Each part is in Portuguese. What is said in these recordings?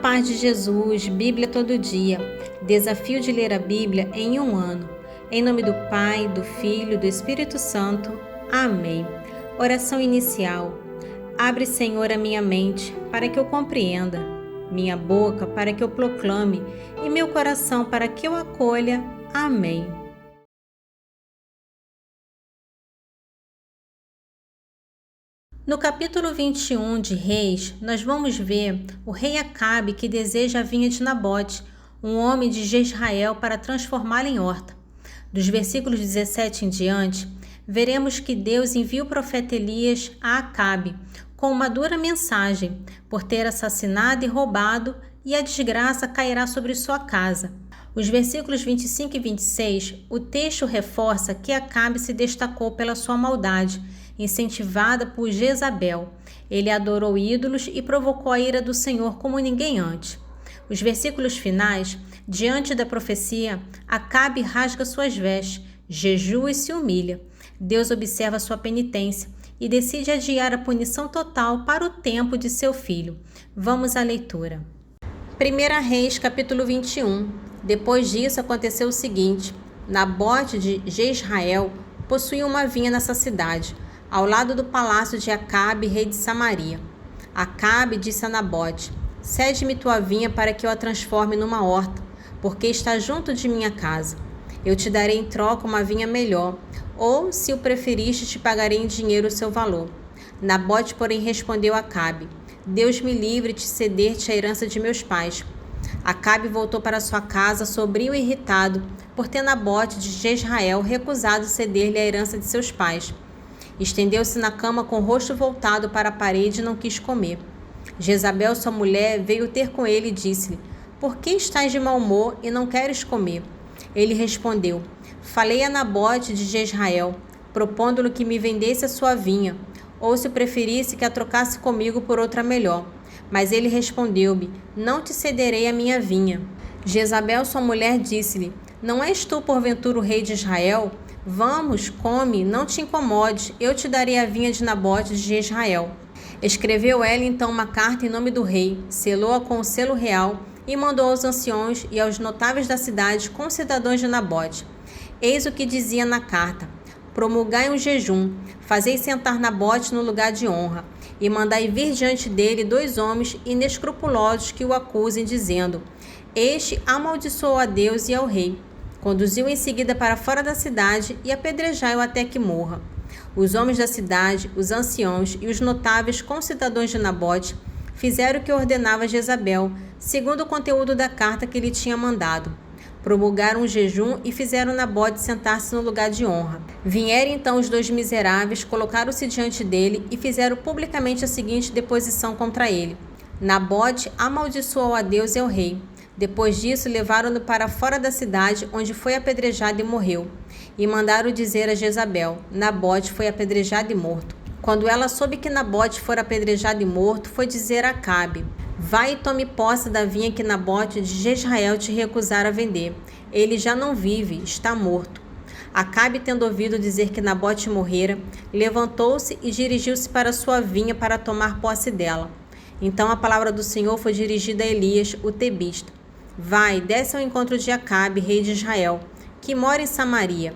paz de Jesus, Bíblia todo dia. Desafio de ler a Bíblia em um ano. Em nome do Pai, do Filho, do Espírito Santo. Amém. Oração inicial. Abre, Senhor, a minha mente para que eu compreenda, minha boca para que eu proclame e meu coração para que eu acolha. Amém. No capítulo 21 de Reis, nós vamos ver o rei Acabe que deseja a vinha de Nabote, um homem de Jezrael, para transformá-la em horta. Dos versículos 17 em diante, veremos que Deus envia o profeta Elias a Acabe com uma dura mensagem por ter assassinado e roubado, e a desgraça cairá sobre sua casa. Os versículos 25 e 26, o texto reforça que Acabe se destacou pela sua maldade, incentivada por Jezabel. Ele adorou ídolos e provocou a ira do Senhor como ninguém antes. Os versículos finais, diante da profecia, Acabe rasga suas vestes, jejua e se humilha. Deus observa sua penitência e decide adiar a punição total para o tempo de seu filho. Vamos à leitura. 1 Reis, capítulo 21. Depois disso aconteceu o seguinte: Nabote de Jezrael possuía uma vinha nessa cidade, ao lado do palácio de Acabe, rei de Samaria. Acabe disse a Nabote: cede-me tua vinha para que eu a transforme numa horta, porque está junto de minha casa. Eu te darei em troca uma vinha melhor, ou, se o preferiste, te pagarei em dinheiro o seu valor. Nabote, porém, respondeu a Acabe: Deus me livre de ceder-te a herança de meus pais. Acabe voltou para sua casa, sombrio e irritado, por ter Nabote de Jezrael recusado ceder-lhe a herança de seus pais. Estendeu-se na cama com o rosto voltado para a parede e não quis comer. Jezabel, sua mulher, veio ter com ele e disse-lhe: por que estás de mau humor e não queres comer? Ele respondeu: falei a Nabote de Jezrael, propondo-lhe que me vendesse a sua vinha, ou, se preferisse, que a trocasse comigo por outra melhor. Mas ele respondeu-me: não te cederei a minha vinha. Jezabel, sua mulher, disse-lhe: não és tu, porventura, o rei de Israel? Vamos, come, não te incomodes, eu te darei a vinha de Nabote de Jezrael. Escreveu ela então uma carta em nome do rei, selou-a com o selo real e mandou aos anciões e aos notáveis da cidade, concidadãos de Nabote. Eis o que dizia na carta: promulgai um jejum, fazei sentar Nabote no lugar de honra, e mandai vir diante dele 2 homens inescrupulosos que o acusem, dizendo: este amaldiçoou a Deus e ao rei. Conduziu em seguida para fora da cidade e apedrejai-o até que morra. Os homens da cidade, os anciãos e os notáveis concidadãos de Nabote fizeram o que ordenava Jezabel, segundo o conteúdo da carta que lhe tinha mandado. Promulgaram um jejum e fizeram Nabote sentar-se no lugar de honra. Vieram então os 2 miseráveis, colocaram-se diante dele e fizeram publicamente a seguinte deposição contra ele: Nabote amaldiçoou a Deus e ao rei. Depois disso, levaram-no para fora da cidade, onde foi apedrejado e morreu. E mandaram dizer a Jezabel: Nabote foi apedrejado e morto. Quando ela soube que Nabote fora apedrejado e morto, foi dizer a Acabe: vai e tome posse da vinha que Nabote de Jezrael te recusara vender. Ele já não vive, está morto. Acabe, tendo ouvido dizer que Nabote morrera, levantou-se e dirigiu-se para sua vinha para tomar posse dela. Então a palavra do Senhor foi dirigida a Elias, o tebista: vai, desce ao encontro de Acabe, rei de Israel, que mora em Samaria.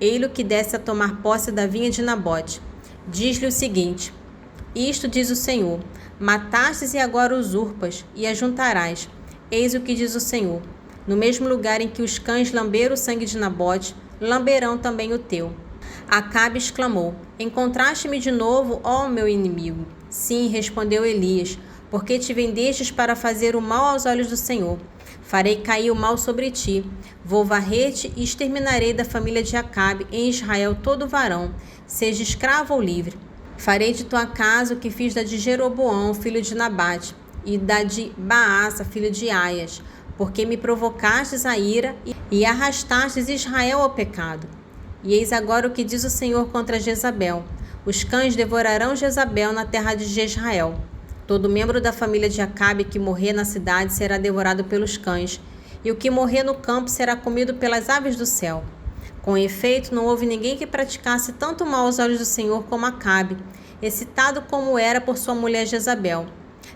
Ele que desce a tomar posse da vinha de Nabote. Diz-lhe o seguinte: isto diz o Senhor: matastes e agora usurpas, e ajuntarás. Eis o que diz o Senhor: no mesmo lugar em que os cães lamberam o sangue de Nabote, lamberão também o teu. Acabe exclamou: encontraste-me de novo, ó meu inimigo? Sim, respondeu Elias, porque te vendestes para fazer o mal aos olhos do Senhor. Farei cair o mal sobre ti. Vou varrer-te e exterminarei da família de Acabe em Israel todo varão, seja escravo ou livre. Farei de tua casa o que fiz da de Jeroboão, filho de Nabate, e da de Baasa, filho de Aias, porque me provocastes a ira e arrastastes Israel ao pecado. E eis agora o que diz o Senhor contra Jezabel: os cães devorarão Jezabel na terra de Jezrael. Todo membro da família de Acabe que morrer na cidade será devorado pelos cães, e o que morrer no campo será comido pelas aves do céu. Com efeito, não houve ninguém que praticasse tanto mal aos olhos do Senhor como Acabe, excitado como era por sua mulher Jezabel.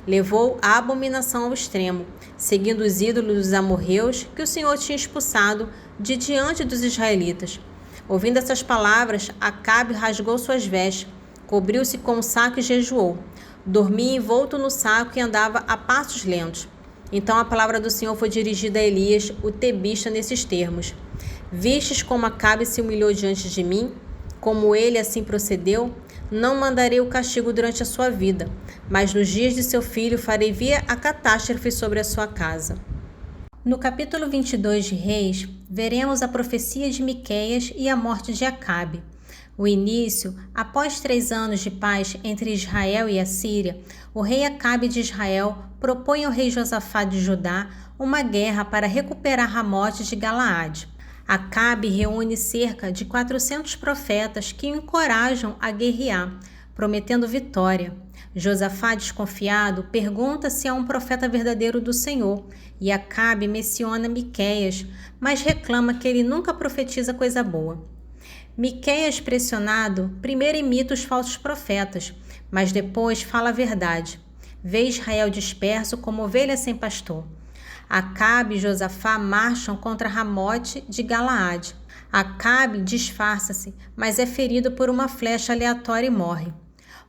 levou a abominação ao extremo, seguindo os ídolos dos amorreus que o Senhor tinha expulsado de diante dos israelitas. Ouvindo essas palavras, Acabe rasgou suas vestes, cobriu-se com um saco e jejuou. Dormia envolto no saco e andava a passos lentos. Então a palavra do Senhor foi dirigida a Elias, o tebista, nesses termos: Vistes como Acabe se humilhou diante de mim? Como ele assim procedeu? Não mandarei o castigo durante a sua vida, mas nos dias de seu filho farei vir a catástrofe sobre a sua casa. No capítulo 22 de Reis, veremos a profecia de Miqueias e a morte de Acabe. O início, após 3 anos de paz entre Israel e a Síria, o rei Acabe de Israel propõe ao rei Josafá de Judá uma guerra para recuperar Ramote de Galaade. Acabe reúne cerca de 400 profetas que o encorajam a guerrear, prometendo vitória. Josafá, desconfiado, pergunta se há um profeta verdadeiro do Senhor, e Acabe menciona Miqueias, mas reclama que ele nunca profetiza coisa boa. Miqueias, pressionado, primeiro imita os falsos profetas, mas depois fala a verdade. Vê Israel disperso como ovelha sem pastor. Acabe e Josafá marcham contra Ramote de Galaade. Acabe disfarça-se, mas é ferido por uma flecha aleatória e morre.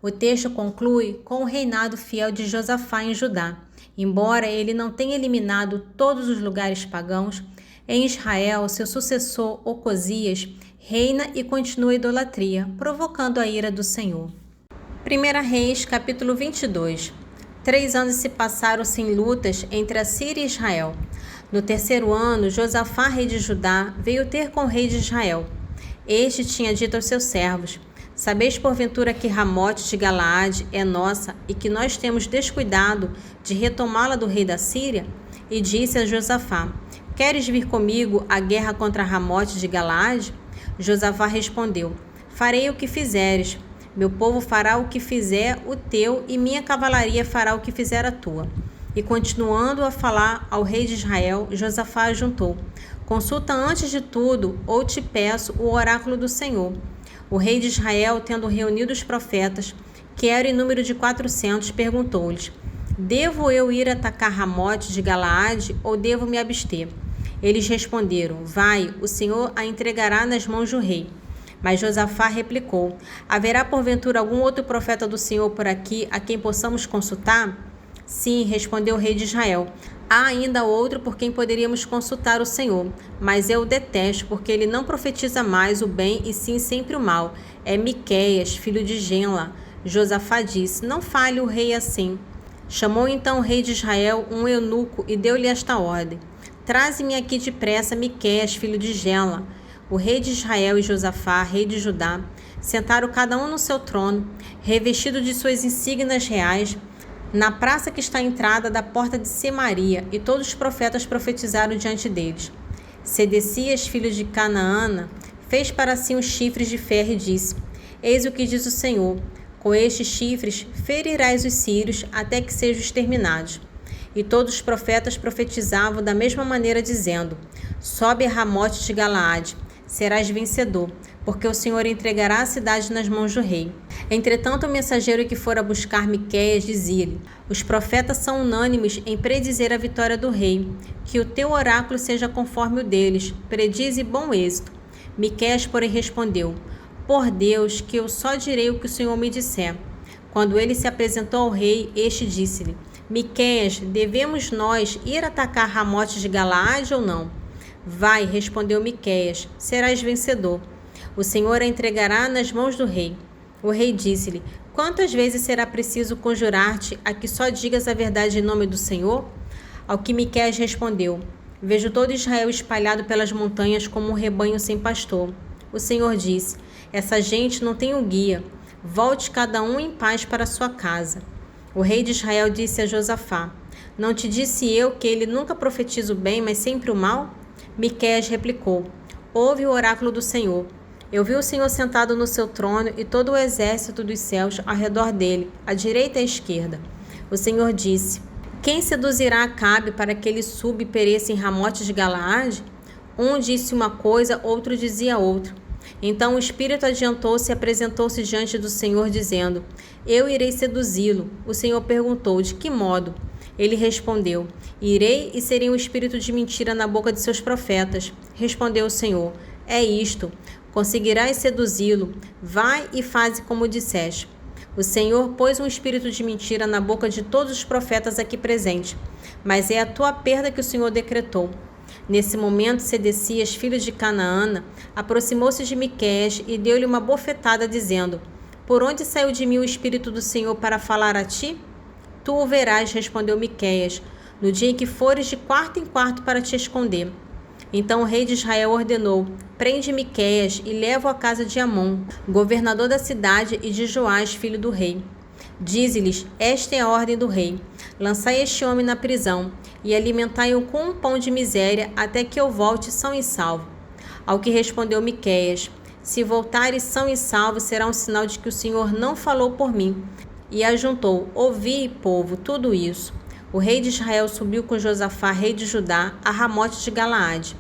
O texto conclui com o reinado fiel de Josafá em Judá. Embora ele não tenha eliminado todos os lugares pagãos, em Israel seu sucessor Ocosias reina e continua a idolatria, provocando a ira do Senhor. 1 Reis, capítulo 22. 3 anos se passaram sem lutas entre a Síria e Israel. No 3º ano, Josafá, rei de Judá, veio ter com o rei de Israel. Este tinha dito aos seus servos: Sabeis porventura que Ramote de Galaade é nossa e que nós temos descuidado de retomá-la do rei da Síria? E disse a Josafá: Queres vir comigo à guerra contra Ramote de Galaade? Josafá respondeu: Farei o que fizeres. Meu povo fará o que fizer o teu, e minha cavalaria fará o que fizer a tua. E continuando a falar ao rei de Israel, Josafá ajuntou: Consulta antes de tudo, ou te peço, o oráculo do Senhor. O rei de Israel, tendo reunido os profetas, que era em número de 400, perguntou-lhes: Devo eu ir atacar Ramote de Galaade, ou devo me abster? Eles responderam: Vai, o Senhor a entregará nas mãos do rei. Mas Josafá replicou: Haverá porventura algum outro profeta do Senhor por aqui a quem possamos consultar? Sim, respondeu o rei de Israel. Há ainda outro por quem poderíamos consultar o Senhor, mas eu o detesto, porque ele não profetiza mais o bem e sim sempre o mal. É Miqueias, filho de Genla. Josafá disse: Não fale o rei assim. Chamou então o rei de Israel um eunuco e deu-lhe esta ordem: Traze-me aqui depressa Miqueias, filho de Genla. O rei de Israel e Josafá, rei de Judá, sentaram cada um no seu trono, revestido de suas insígnias reais, na praça que está à entrada da porta de Semaria, e todos os profetas profetizaram diante deles. Sedecias, filho de Canaana, fez para si uns chifres de ferro e disse: Eis o que diz o Senhor: com estes chifres ferirás os sírios até que sejam exterminados. E todos os profetas profetizavam da mesma maneira, dizendo: Sobe a Ramote de Galaade, serás vencedor, porque o Senhor entregará a cidade nas mãos do rei. Entretanto, o mensageiro que fora buscar Miqueias dizia-lhe: Os profetas são unânimes em predizer a vitória do rei. Que o teu oráculo seja conforme o deles, predize bom êxito. Miqueias, porém, respondeu: Por Deus, que eu só direi o que o Senhor me disser. Quando ele se apresentou ao rei, este disse-lhe: Miqueias, devemos nós ir atacar Ramote de Galaade ou não? Vai, respondeu Miqueias, serás vencedor. O Senhor a entregará nas mãos do rei. O rei disse-lhe: Quantas vezes será preciso conjurar-te a que só digas a verdade em nome do Senhor? Ao que Miqueias respondeu: Vejo todo Israel espalhado pelas montanhas como um rebanho sem pastor. O Senhor disse: Essa gente não tem um guia. Volte cada um em paz para sua casa. O rei de Israel disse a Josafá: Não te disse eu que ele nunca profetiza o bem, mas sempre o mal? Miqueias replicou: Ouve o oráculo do Senhor. Eu vi o Senhor sentado no seu trono e todo o exército dos céus ao redor dele, à direita e à esquerda. O Senhor disse: Quem seduzirá Acabe para que ele suba e pereça em Ramote de Galaade? Um disse uma coisa, outro dizia outra. Então o espírito adiantou-se e apresentou-se diante do Senhor, dizendo: Eu irei seduzi-lo. O Senhor perguntou: De que modo? Ele respondeu: Irei e serei um espírito de mentira na boca de seus profetas. Respondeu o Senhor: É isto. Conseguirás seduzi-lo. Vai e faze como disseste. O Senhor pôs um espírito de mentira na boca de todos os profetas aqui presentes, mas é a tua perda que o Senhor decretou. Nesse momento, Sedecias, filho de Canaã, aproximou-se de Miqueias e deu-lhe uma bofetada, dizendo: Por onde saiu de mim o espírito do Senhor para falar a ti? Tu o verás, respondeu Miqueias, no dia em que fores de quarto em quarto para te esconder. Então o rei de Israel ordenou: Prende Miqueias e leva-o à casa de Amon, governador da cidade, e de Joás, filho do rei. Dize-lhes: Esta é a ordem do rei. Lançai este homem na prisão e alimentai-o com um pão de miséria até que eu volte são e salvo. Ao que respondeu Miqueias: Se voltares são e salvo, será um sinal de que o Senhor não falou por mim. E ajuntou: Ouvi, povo, tudo isso. O rei de Israel subiu com Josafá, rei de Judá, a Ramote de Galaade.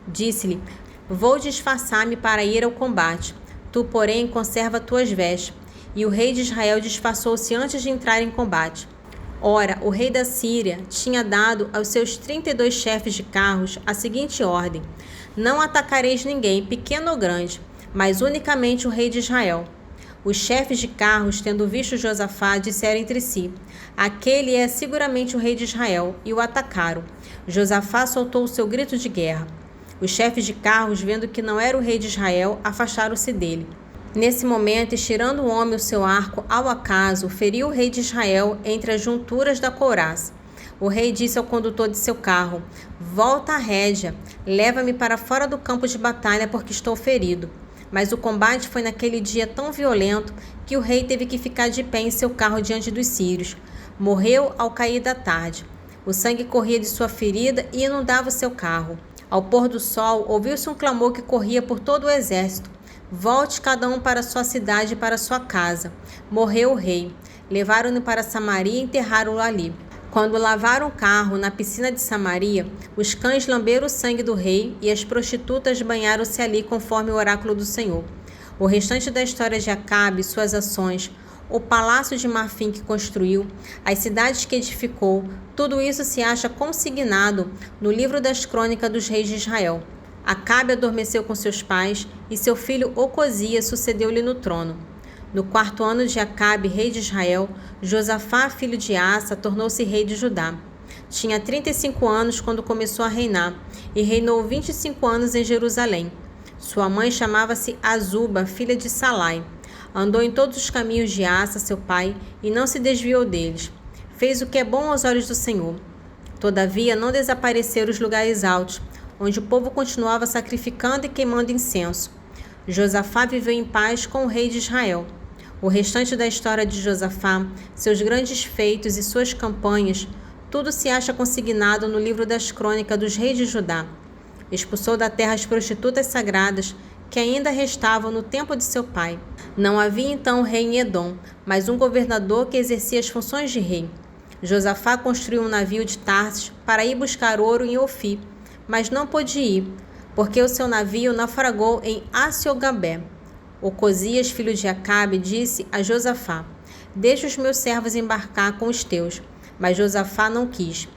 Disse-lhe: Vou disfarçar-me para ir ao combate. Tu, porém, conserva tuas vestes. E o rei de Israel disfarçou-se antes de entrar em combate. Ora, o rei da Síria tinha dado aos seus 32 chefes de carros a seguinte ordem: Não atacareis ninguém, pequeno ou grande, mas unicamente o rei de Israel. Os chefes de carros, tendo visto Josafá, disseram entre si: Aquele é seguramente o rei de Israel, e o atacaram. Josafá soltou o seu grito de guerra. Os chefes de carros, vendo que não era o rei de Israel, afastaram-se dele. Nesse momento, estirando o homem o seu arco ao acaso, feriu o rei de Israel entre as junturas da couraça. O rei disse ao condutor de seu carro: Volta à rédea, leva-me para fora do campo de batalha, porque estou ferido. Mas o combate foi naquele dia tão violento que o rei teve que ficar de pé em seu carro diante dos sírios. Morreu ao cair da tarde. O sangue corria de sua ferida e inundava o seu carro. Ao pôr do sol, ouviu-se um clamor que corria por todo o exército: Volte cada um para sua cidade e para sua casa. Morreu o rei. Levaram-no para Samaria e enterraram-o ali. Quando lavaram o carro na piscina de Samaria, os cães lamberam o sangue do rei e as prostitutas banharam-se ali conforme o oráculo do Senhor. O restante da história de Acabe e suas ações, o palácio de marfim que construiu, as cidades que edificou, tudo isso se acha consignado no livro das crônicas dos reis de Israel. Acabe adormeceu com seus pais e seu filho Ocosias sucedeu-lhe no trono. No 4º ano de Acabe, rei de Israel, Josafá, filho de Asa, tornou-se rei de Judá. Tinha 35 anos quando começou a reinar e reinou 25 anos em Jerusalém. Sua mãe chamava-se Azuba, filha de Salai. Andou em todos os caminhos de Asa, seu pai, e não se desviou deles. Fez o que é bom aos olhos do Senhor. Todavia, não desapareceram os lugares altos, onde o povo continuava sacrificando e queimando incenso. Josafá viveu em paz com o rei de Israel. O restante da história de Josafá, seus grandes feitos e suas campanhas, tudo se acha consignado no livro das crônicas dos reis de Judá. Expulsou da terra as prostitutas sagradas que ainda restavam no tempo de seu pai. Não havia então rei em Edom, mas um governador que exercia as funções de rei. Josafá construiu um navio de Tarsis para ir buscar ouro em Ofir, mas não pôde ir, porque o seu navio naufragou em Aciogabé. Ocosias, filho de Acabe, disse a Josafá: Deixa os meus servos embarcar com os teus. Mas Josafá não quis.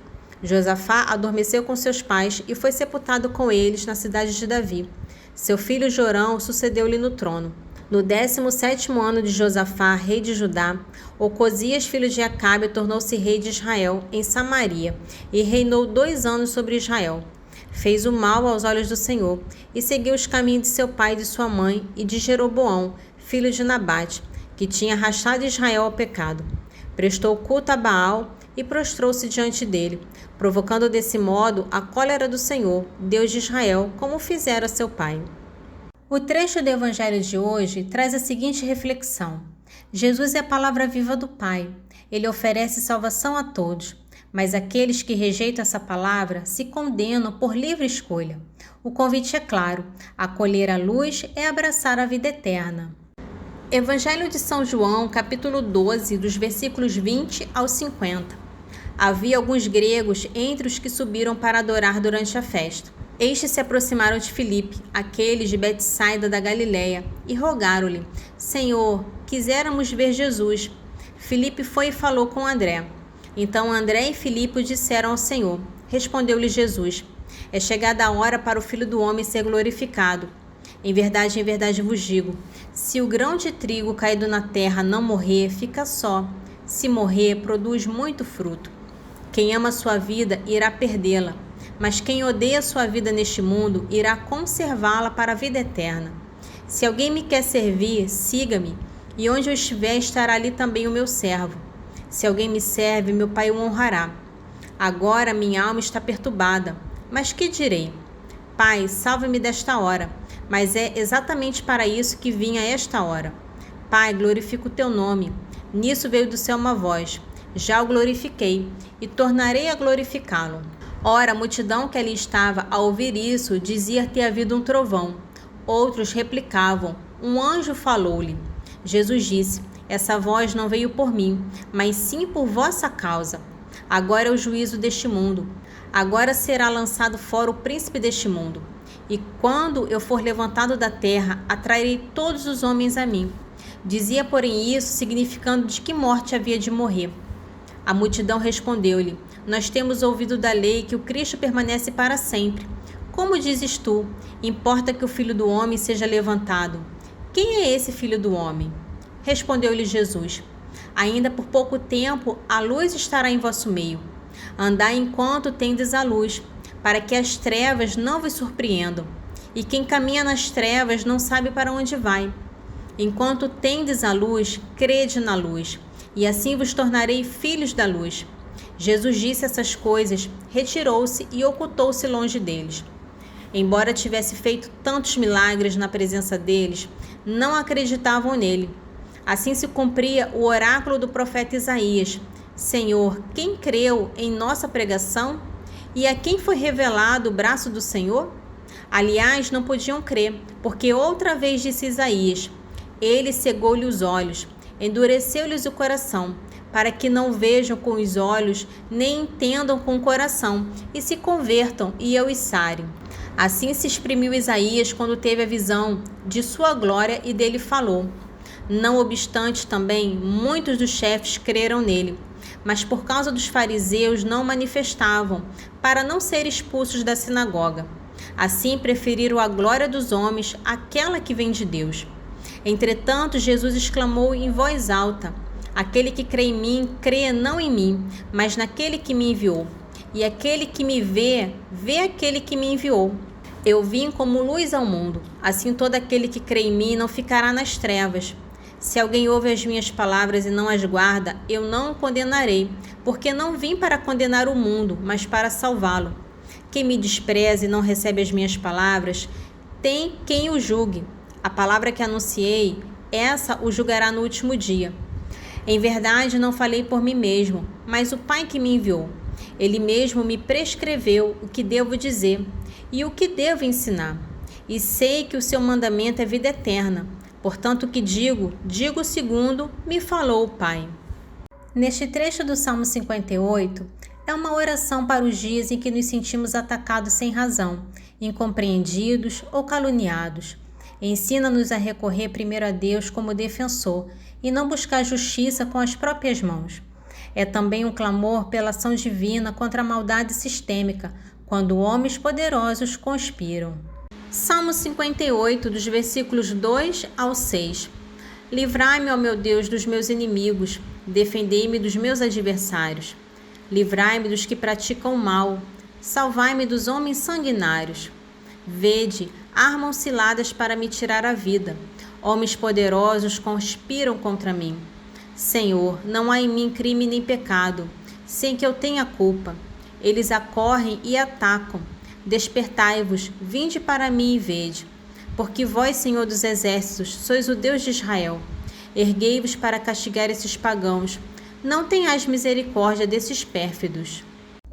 Josafá adormeceu com seus pais e foi sepultado com eles na cidade de Davi. Seu filho Jorão sucedeu-lhe no trono. No 17º ano de Josafá, rei de Judá, Ocosias, filho de Acabe, tornou-se rei de Israel em Samaria e reinou 2 anos sobre Israel. Fez o mal aos olhos do Senhor e seguiu os caminhos de seu pai e de sua mãe e de Jeroboão, filho de Nabate, que tinha arrastado Israel ao pecado. Prestou culto a Baal e prostrou-se diante dele, provocando desse modo a cólera do Senhor, Deus de Israel, como fizera seu pai. O trecho do Evangelho de hoje traz a seguinte reflexão: Jesus é a palavra viva do Pai. Ele oferece salvação a todos. Mas aqueles que rejeitam essa palavra se condenam por livre escolha. O convite é claro: acolher a luz é abraçar a vida eterna. Evangelho de São João, capítulo 12, dos versículos 20 ao 50. Havia alguns gregos entre os que subiram para adorar durante a festa. Estes se aproximaram de Filipe, aqueles de Betsaida da Galileia, e rogaram-lhe: Senhor, quiséramos ver Jesus. Filipe foi e falou com André. Então André e Filipe o disseram ao Senhor. Respondeu-lhe Jesus: É chegada a hora para o Filho do Homem ser glorificado. Em verdade vos digo, se o grão de trigo caído na terra não morrer, fica só. Se morrer, produz muito fruto. Quem ama sua vida irá perdê-la, mas quem odeia sua vida neste mundo irá conservá-la para a vida eterna. Se alguém me quer servir, siga-me, e onde eu estiver estará ali também o meu servo. Se alguém me serve, meu Pai o honrará. Agora minha alma está perturbada, mas que direi? Pai, salva-me desta hora. Mas é exatamente para isso que vim a esta hora. Pai, glorifica o teu nome. Nisso veio do céu uma voz. Já o glorifiquei, e tornarei a glorificá-lo. Ora, a multidão que ali estava, ao ouvir isso, dizia ter havido um trovão. Outros replicavam: um anjo falou-lhe. Jesus disse: Essa voz não veio por mim, mas sim por vossa causa. Agora é o juízo deste mundo. Agora será lançado fora o príncipe deste mundo. E quando eu for levantado da terra, atrairei todos os homens a mim. Dizia, porém, isso, significando de que morte havia de morrer. A multidão respondeu-lhe: Nós temos ouvido da lei que o Cristo permanece para sempre. Como dizes tu, importa que o Filho do Homem seja levantado? Quem é esse Filho do Homem? Respondeu-lhe Jesus: Ainda por pouco tempo a luz estará em vosso meio. Andai enquanto tendes a luz, para que as trevas não vos surpreendam. E quem caminha nas trevas não sabe para onde vai. Enquanto tendes a luz, crede na luz, e assim vos tornarei filhos da luz. Jesus disse essas coisas, retirou-se e ocultou-se longe deles. Embora tivesse feito tantos milagres na presença deles, não acreditavam nele. Assim se cumpria o oráculo do profeta Isaías: Senhor, quem creu em nossa pregação? E a quem foi revelado o braço do Senhor? Aliás, não podiam crer, porque outra vez disse Isaías: Ele cegou-lhe os olhos, endureceu-lhes o coração, para que não vejam com os olhos, nem entendam com o coração, e se convertam, e eu os sare. Assim se exprimiu Isaías quando teve a visão de sua glória e dele falou. Não obstante, também, muitos dos chefes creram nele, mas por causa dos fariseus não manifestavam, para não serem expulsos da sinagoga. Assim preferiram a glória dos homens àquela que vem de Deus. Entretanto, Jesus exclamou em voz alta: Aquele que crê em mim, crê não em mim, mas naquele que me enviou. E aquele que me vê, vê aquele que me enviou. Eu vim como luz ao mundo, assim todo aquele que crê em mim não ficará nas trevas. Se alguém ouve as minhas palavras e não as guarda, eu não o condenarei, porque não vim para condenar o mundo, mas para salvá-lo. Quem me despreza e não recebe as minhas palavras, tem quem o julgue. A palavra que anunciei, essa o julgará no último dia. Em verdade, não falei por mim mesmo, mas o Pai que me enviou. Ele mesmo me prescreveu o que devo dizer e o que devo ensinar. E sei que o seu mandamento é vida eterna. Portanto, o que digo segundo me falou o Pai. Neste trecho do Salmo 58, é uma oração para os dias em que nos sentimos atacados sem razão, incompreendidos ou caluniados. Ensina-nos a recorrer primeiro a Deus como defensor e não buscar justiça com as próprias mãos. É também um clamor pela ação divina contra a maldade sistêmica, quando homens poderosos conspiram. Salmo 58, dos versículos 2 ao 6. Livrai-me, ó meu Deus, dos meus inimigos, defendei-me dos meus adversários. Livrai-me dos que praticam mal, salvai-me dos homens sanguinários. Vede, armam ciladas para me tirar a vida. Homens poderosos conspiram contra mim. Senhor, não há em mim crime nem pecado, sem que eu tenha culpa. Eles acorrem e atacam. Despertai-vos, vinde para mim e vede. Porque vós, Senhor dos exércitos, sois o Deus de Israel. Erguei-vos para castigar esses pagãos. Não tenhais misericórdia desses pérfidos.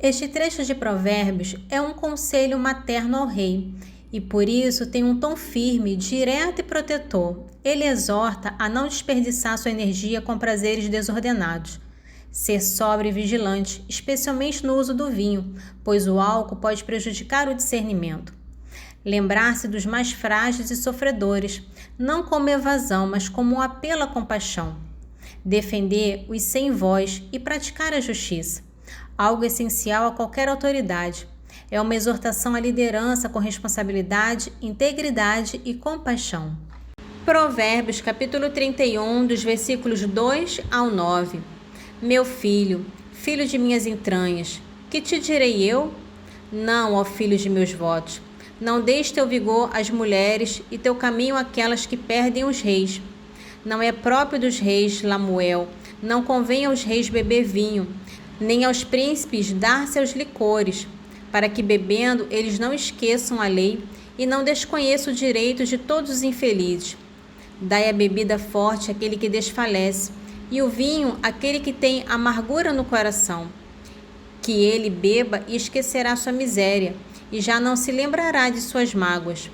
Este trecho de Provérbios é um conselho materno ao rei, e por isso tem um tom firme, direto e protetor. Ele exorta a não desperdiçar sua energia com prazeres desordenados. Ser sóbrio e vigilante, especialmente no uso do vinho, pois o álcool pode prejudicar o discernimento. Lembrar-se dos mais frágeis e sofredores, não como evasão, mas como um apelo à compaixão. Defender os sem voz e praticar a justiça, algo essencial a qualquer autoridade. É uma exortação à liderança com responsabilidade, integridade e compaixão. Provérbios, capítulo 31, dos versículos 2 ao 9. Meu filho, filho de minhas entranhas, que te direi eu? Não, ó filho de meus votos. Não deis teu vigor às mulheres e teu caminho àquelas que perdem os reis. Não é próprio dos reis Lamuel, não convém aos reis beber vinho, nem aos príncipes dar seus licores, para que bebendo eles não esqueçam a lei e não desconheçam o direito de todos os infelizes. Dai a bebida forte àquele que desfalece, e o vinho àquele que tem amargura no coração. Que ele beba e esquecerá sua miséria, e já não se lembrará de suas mágoas.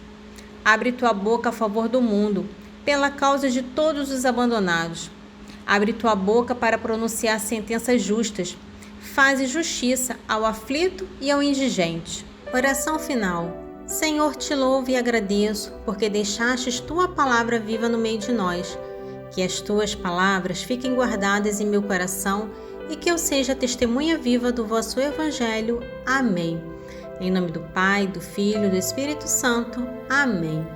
Abre tua boca a favor do mundo, pela causa de todos os abandonados. Abre tua boca para pronunciar sentenças justas. Faze justiça ao aflito e ao indigente. Oração final. Senhor, te louvo e agradeço, porque deixastes tua palavra viva no meio de nós. Que as tuas palavras fiquem guardadas em meu coração e que eu seja testemunha viva do vosso Evangelho. Amém. Em nome do Pai, do Filho e do Espírito Santo. Amém.